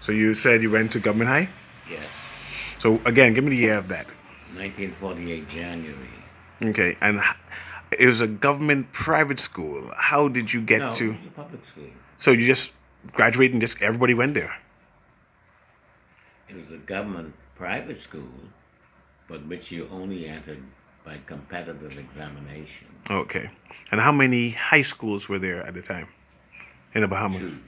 So you said you went to Government High? Yes. So again, give me the year of that. 1948 January. Okay, and it was a government private school. How did you get No, it to? was a public school. So you just graduated and just everybody went there. It was a government private school, but which you only entered by competitive examination. Okay, and how many high schools were there at the time in the Bahamas? Two.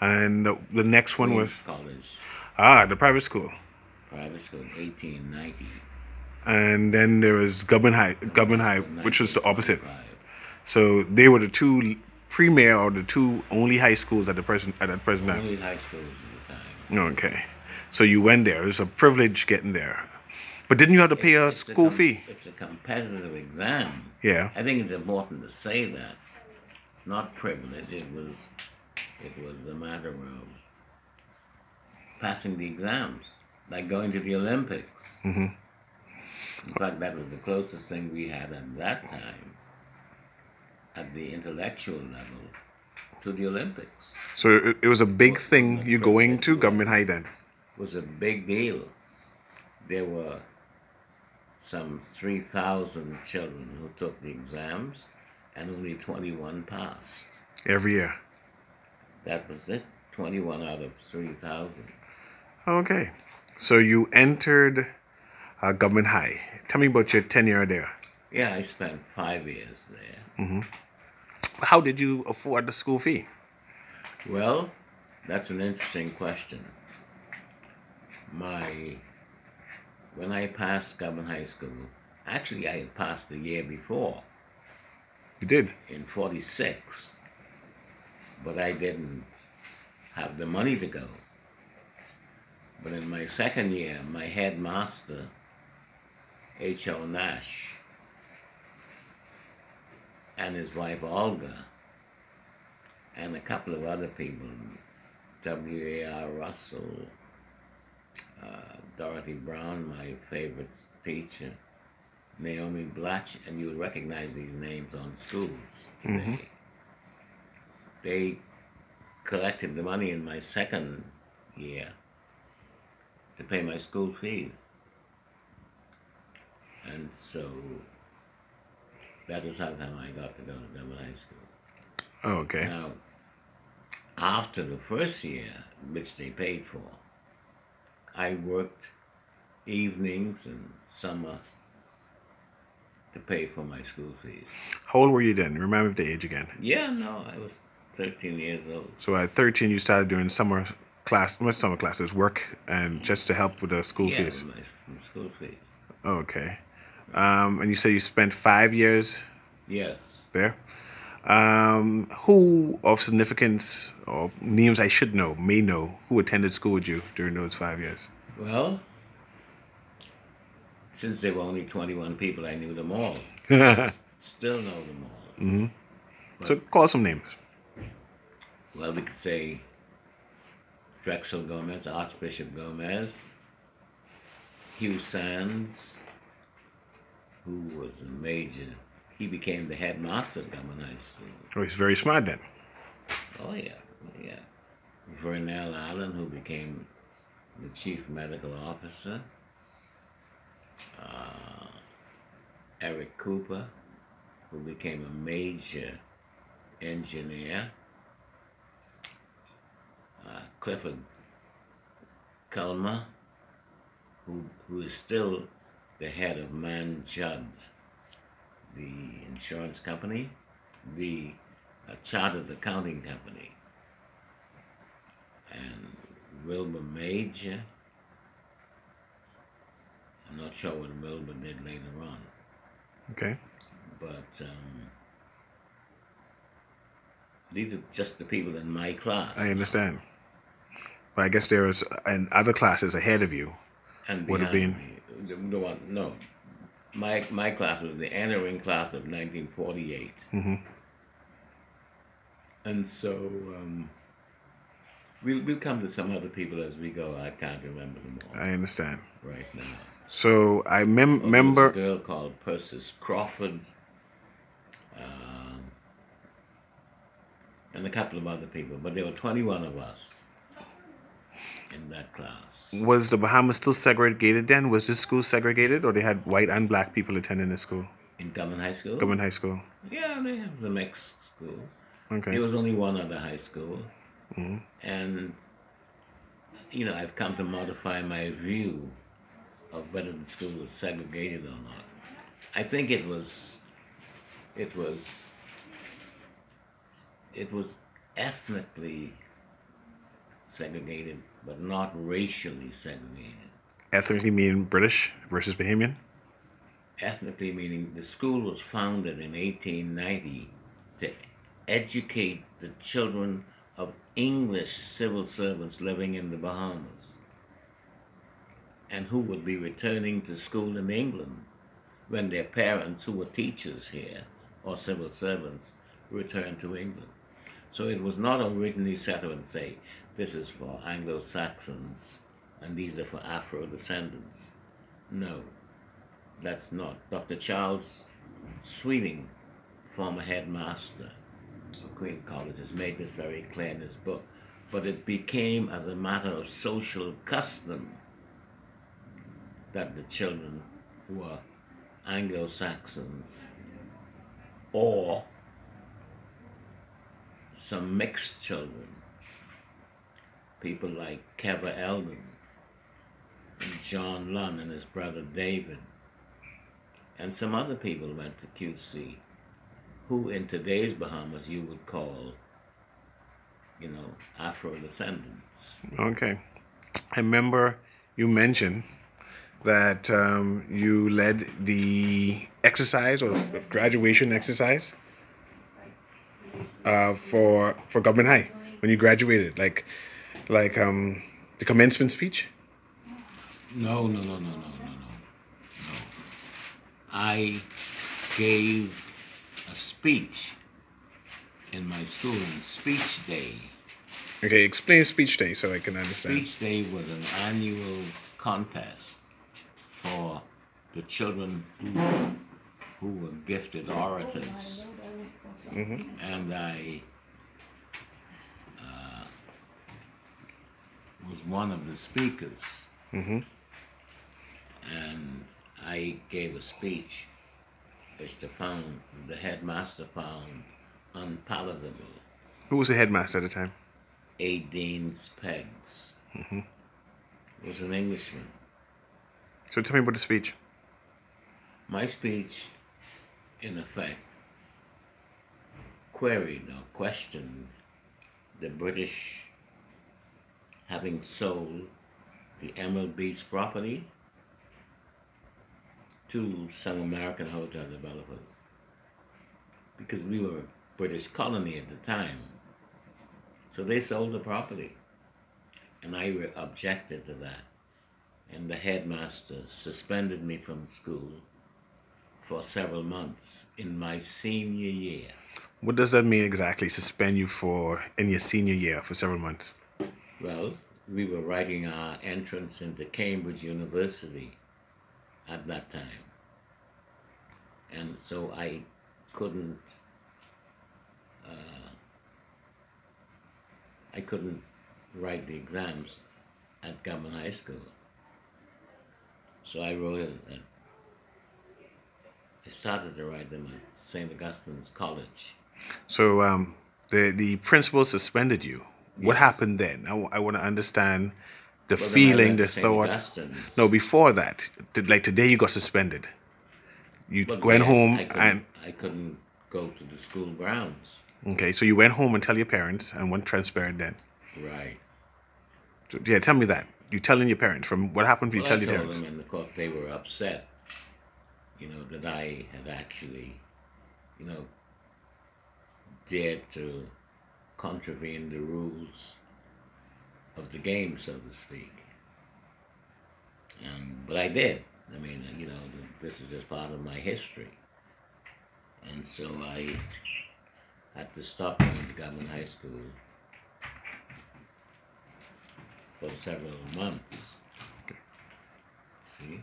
And the next one was Queens College, the private school, private school, 1890. and then there was Government High School, which was the opposite. 1925. So they were the two premier or the two only high schools at that present time. Only high schools at the time. Okay, so you went there. It was a privilege getting there, but didn't you have to pay a school fee? It's a competitive exam. Yeah. I think it's important to say that. Not privilege. It was a matter of passing the exams, like going to the Olympics. Mm-hmm. In fact, that was the closest thing we had at that time, at the intellectual level, to the Olympics. So it was a big thing. Wasn't a You going privilege, to Government High then? It was a big deal. There were some 3,000 children who took the exams, and only 21 passed. Every year. That was it. 21 out of 3,000. Okay. So you entered Government High. Tell me about your tenure there. Yeah, I spent 5 years there. How did you afford the school fee? Well, that's an interesting question. When I passed Government High School, actually I had passed the year before, You did. in 46, but I didn't have the money to go. But in my second year, my headmaster, H.O. Nash, and his wife Olga, and a couple of other people, W.A.R. Russell, Dorothy Brown, my favorite teacher, Naomi Blatch, and you'll recognize these names on schools today. They collected the money in my second year to pay my school fees. And so that is how come I got to go to Government High School. Oh, okay. Now, after the first year, which they paid for, I worked evenings and summer to pay for my school fees. How old were you then? Remember the age again. Yeah, no, I was 13 years old. So at 13, you started doing summer classes, work, and just to help with the school Yeah, fees. my school fees. Okay. And you say you spent 5 years Yes. there. Who of significance or names I should know, may know, who attended school with you during those 5 years? Well, since there were only 21 people, I knew them all. Still know them all. So call some names. Well, we could say Drexel Gomez, Archbishop Gomez, Hugh Sands, who was a major. He became the headmaster of Government High School. Oh, he's very smart then. Oh, yeah, yeah. Vernell Allen, who became the chief medical officer. Eric Cooper, who became a major engineer. Clifford Culmer, who is still the head of Man Judd, the insurance company, the chartered accounting company, and Wilbur Major. I'm not sure what Wilbur did later on, Okay. but these are just the people in my class. I understand. But I guess there was in other classes ahead of you. And Would have behind been. me. The one, no. My class was the entering class of 1948. And so we'll come to some other people as we go. I can't remember them all I understand. right now. So I There was a remember. girl called Persis Crawford, and a couple of other people, but there were 21 of us. in that class. Was the Bahamas still segregated then? Was this school segregated, or they had white and black people attending the school? In Government High School? Government High School. Yeah, they have the mixed school. Okay. There was only one other high school. And, you know, I've come to modify my view of whether the school was segregated or not. I think it was ethnically segregated, but not racially segregated. Ethnically meaning British versus Bahamian? Ethnically meaning the school was founded in 1890 to educate the children of English civil servants living in the Bahamas and who would be returning to school in England when their parents, who were teachers here or civil servants, returned to England. So it was not originally set up and say, this is for Anglo-Saxons and these are for Afro-descendants. No, that's not. Dr. Charles Sweeting, former headmaster of Queen College, has made this very clear in his book. But it became as a matter of social custom that the children who are Anglo-Saxons or some mixed children, people like Keva Eldon and John Lunn and his brother David, and some other people went to QC, who in today's Bahamas you would call, you know, Afro-descendants. Okay. I remember you mentioned that you led the exercise or graduation exercise for Government High when you graduated, like the commencement speech. No. I gave a speech in my school on Speech Day. Okay, explain speech day so I can understand. Speech Day was an annual contest for the children who were gifted orators. And I was one of the speakers. And I gave a speech which the headmaster found unpalatable. Who was the headmaster at the time? Eguene Pegs. Was an Englishman. So tell me about the speech. My speech, in effect, queried or questioned the British having sold the Emerald Beach property to some American hotel developers, because we were a British colony at the time. So they sold the property, and I objected to that. And the headmaster suspended me from school for several months in my senior year. What does that mean exactly, suspend you in your senior year for several months? Well, we were writing our entrance into Cambridge University at that time. And so I couldn't write the exams at Government High School. So I started to write them at St. Augustine's College. So the principal suspended you. What happened then? I want to understand the Well, then I feeling, went the to St. thought. Augustine's. No, before that, like today you got suspended. You But went yes, home I couldn't go to the school grounds. okay, so you went home and tell your parents, and what transpired then? Right. So, yeah, tell me that. You telling your parents from what happened if you Well, tell I your told parents? them, and of course they were upset, you know, that I had actually, you know, dared to contravene the rules of the game, so to speak. But I did. I mean, you know, this is just part of my history. And so I had to stop going to Government High School for several months. See?